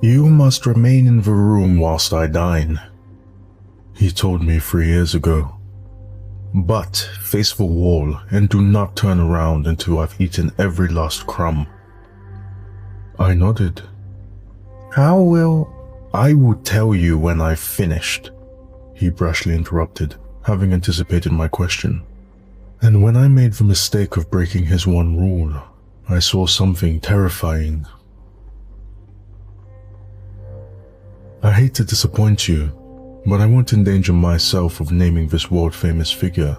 "You must remain in the room whilst I dine," he told me 3 years ago. "But face the wall and do not turn around until I've eaten every last crumb." I nodded. "How will—" "I will tell you when I've finished," he brashly interrupted, having anticipated my question. And when I made the mistake of breaking his one rule, I saw something terrifying. I hate to disappoint you, but I won't endanger myself of naming this world-famous figure.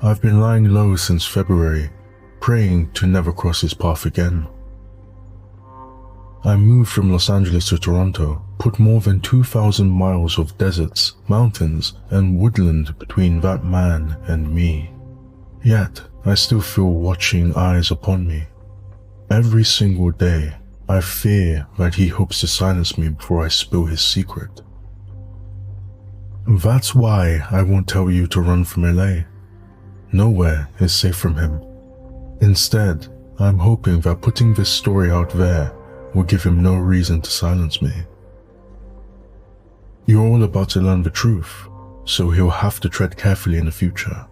I've been lying low since February, praying to never cross his path again. I moved from Los Angeles to Toronto, put more than 2,000 miles of deserts, mountains, and woodland between that man and me. Yet, I still feel watching eyes upon me. Every single day, I fear that he hopes to silence me before I spill his secret. That's why I won't tell you to run from LA. Nowhere is safe from him. Instead, I'm hoping that putting this story out there will give him no reason to silence me. You're all about to learn the truth, so he'll have to tread carefully in the future.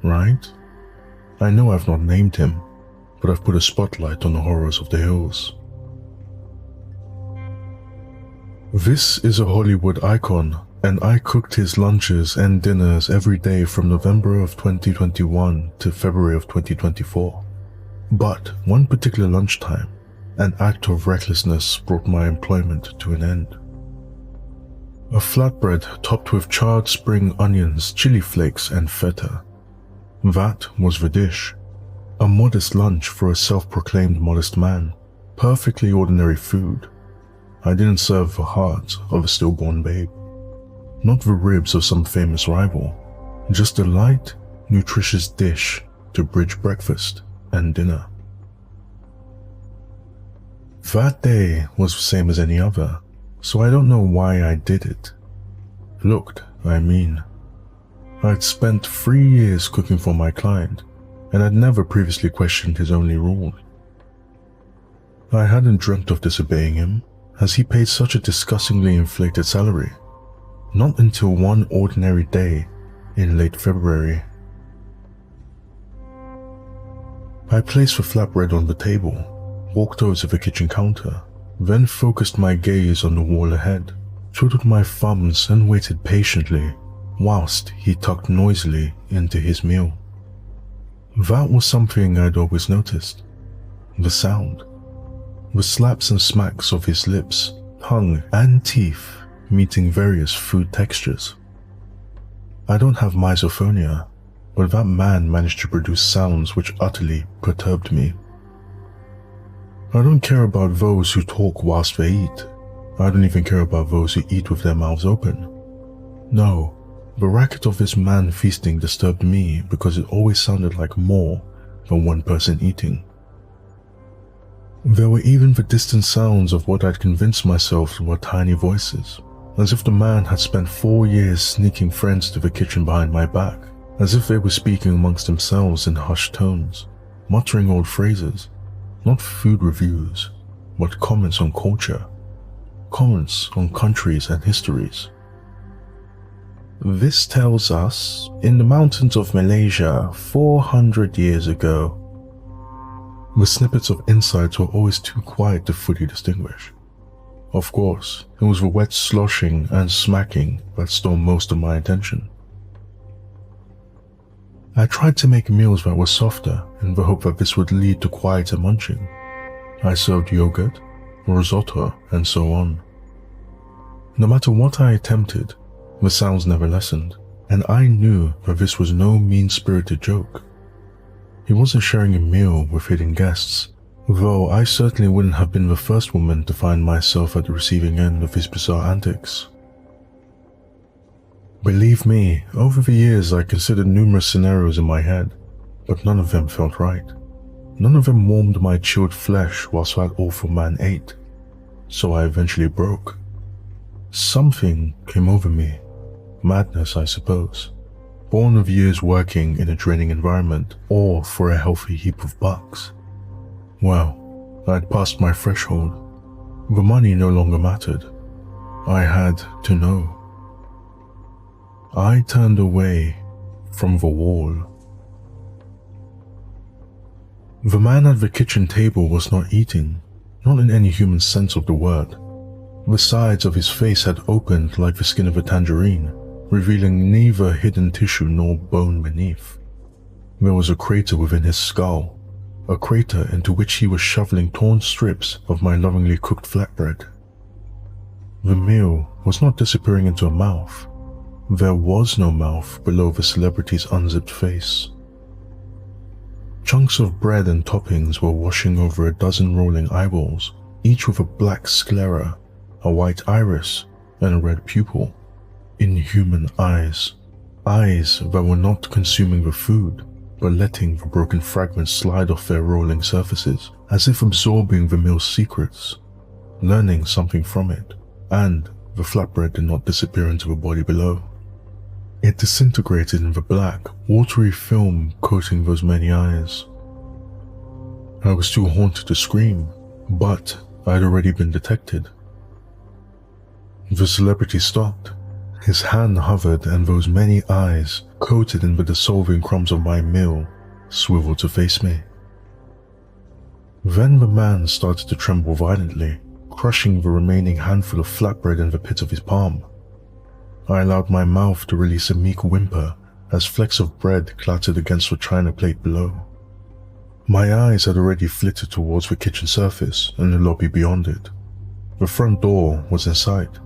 Right? I know I've not named him, but I've put a spotlight on the horrors of the hills. This is a Hollywood icon, and I cooked his lunches and dinners every day from November of 2021 to February of 2024. But one particular lunchtime, an act of recklessness brought my employment to an end. A flatbread topped with charred spring onions, chili flakes, and feta. That was the dish. A modest lunch for a self-proclaimed modest man. Perfectly ordinary food. I didn't serve the heart of a stillborn babe. Not the ribs of some famous rival. Just a light, nutritious dish to bridge breakfast and dinner. That day was the same as any other, so I don't know why I did it. Looked, I mean. I'd spent 3 years cooking for my client, and I'd never previously questioned his only rule. I hadn't dreamt of disobeying him, as he paid such a disgustingly inflated salary. Not until one ordinary day in late February. I placed the flatbread on the table, walked over to the kitchen counter, then focused my gaze on the wall ahead, twiddled my thumbs and waited patiently whilst he tucked noisily into his meal. That was something I'd always noticed. The sound. The slaps and smacks of his lips, tongue, and teeth meeting various food textures. I don't have misophonia, but that man managed to produce sounds which utterly perturbed me. I don't care about those who talk whilst they eat. I don't even care about those who eat with their mouths open. No, the racket of this man feasting disturbed me because it always sounded like more than one person eating. There were even the distant sounds of what I'd convinced myself were tiny voices, as if the man had spent 4 years sneaking friends to the kitchen behind my back, as if they were speaking amongst themselves in hushed tones, muttering old phrases. Not food reviews, but comments on culture, comments on countries and histories. This tells us, in the mountains of Malaysia 400 years ago. The snippets of insights were always too quiet to fully distinguish. Of course, it was the wet sloshing and smacking that stole most of my attention. I tried to make meals that were softer in the hope that this would lead to quieter munching. I served yogurt, risotto, and so on. No matter what I attempted, the sounds never lessened, and I knew that this was no mean-spirited joke. He wasn't sharing a meal with hidden guests, though I certainly wouldn't have been the first woman to find myself at the receiving end of his bizarre antics. Believe me, over the years I considered numerous scenarios in my head, but none of them felt right. None of them warmed my chilled flesh whilst that awful man ate, so I eventually broke. Something came over me. Madness, I suppose. Born of years working in a draining environment, or for a healthy heap of bucks. Well, I'd passed my threshold. The money no longer mattered. I had to know. I turned away from the wall. The man at the kitchen table was not eating, not in any human sense of the word. The sides of his face had opened like the skin of a tangerine, revealing neither hidden tissue nor bone beneath. There was a crater within his skull, a crater into which he was shoveling torn strips of my lovingly cooked flatbread. The meal was not disappearing into a mouth. There was no mouth below the celebrity's unzipped face. Chunks of bread and toppings were washing over a dozen rolling eyeballs, each with a black sclera, a white iris, and a red pupil. Inhuman eyes. Eyes that were not consuming the food, but letting the broken fragments slide off their rolling surfaces, as if absorbing the meal's secrets, learning something from it, and the flatbread did not disappear into the body below. It disintegrated in the black, watery film coating those many eyes. I was too haunted to scream, but I had already been detected. The celebrity stopped. His hand hovered, and those many eyes, coated in the dissolving crumbs of my meal, swiveled to face me. Then the man started to tremble violently, crushing the remaining handful of flatbread in the pit of his palm. I allowed my mouth to release a meek whimper as flecks of bread clattered against the china plate below. My eyes had already flitted towards the kitchen surface and the lobby beyond it. The front door was in sight,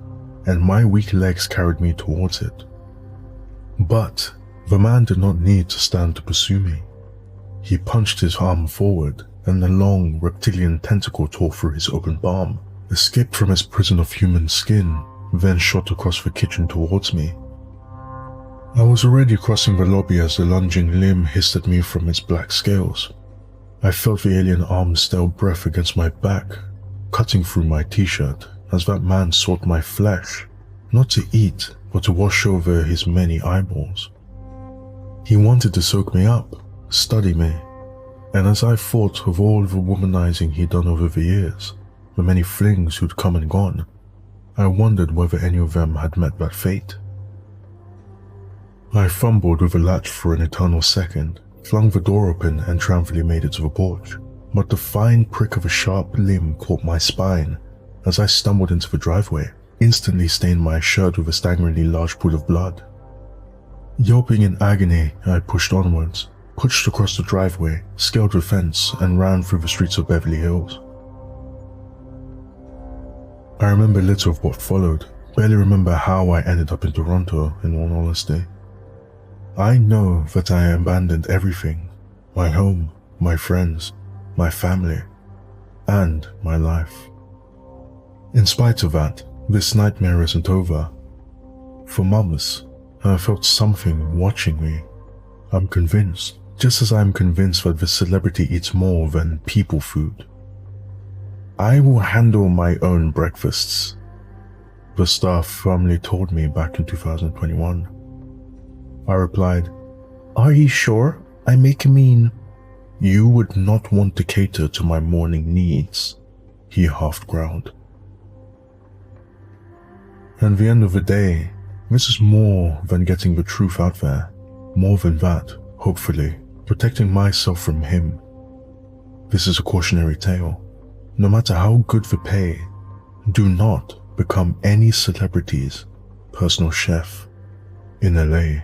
and my weak legs carried me towards it. But the man did not need to stand to pursue me. He punched his arm forward, and a long reptilian tentacle tore through his open palm, escaped from his prison of human skin, then shot across the kitchen towards me. I was already crossing the lobby as the lunging limb hissed at me from its black scales. I felt the alien arm's stale breath against my back, cutting through my t-shirt as that man sought my flesh, not to eat, but to wash over his many eyeballs. He wanted to soak me up, study me, and as I thought of all the womanizing he'd done over the years, the many flings who'd come and gone, I wondered whether any of them had met that fate. I fumbled with the latch for an eternal second, flung the door open and triumphantly made it to the porch, but the fine prick of a sharp limb caught my spine as I stumbled into the driveway, instantly stained my shirt with a staggeringly large pool of blood. Yelping in agony, I pushed onwards, pushed across the driveway, scaled the fence, and ran through the streets of Beverly Hills. I remember little of what followed, barely remember how I ended up in Toronto, in all honesty. I know that I abandoned everything, my home, my friends, my family, and my life. In spite of that, this nightmare isn't over. For months, I felt something watching me. I'm convinced, just as I'm convinced that this celebrity eats more than people food. I will handle my own breakfasts, the staff firmly told me back in 2021. I replied, "Are you sure? I make mean." "You would not want to cater to my morning needs," he half growled. At the end of the day, this is more than getting the truth out there. More than that, hopefully, protecting myself from him. This is a cautionary tale. No matter how good the pay, do not become any celebrity's personal chef in LA.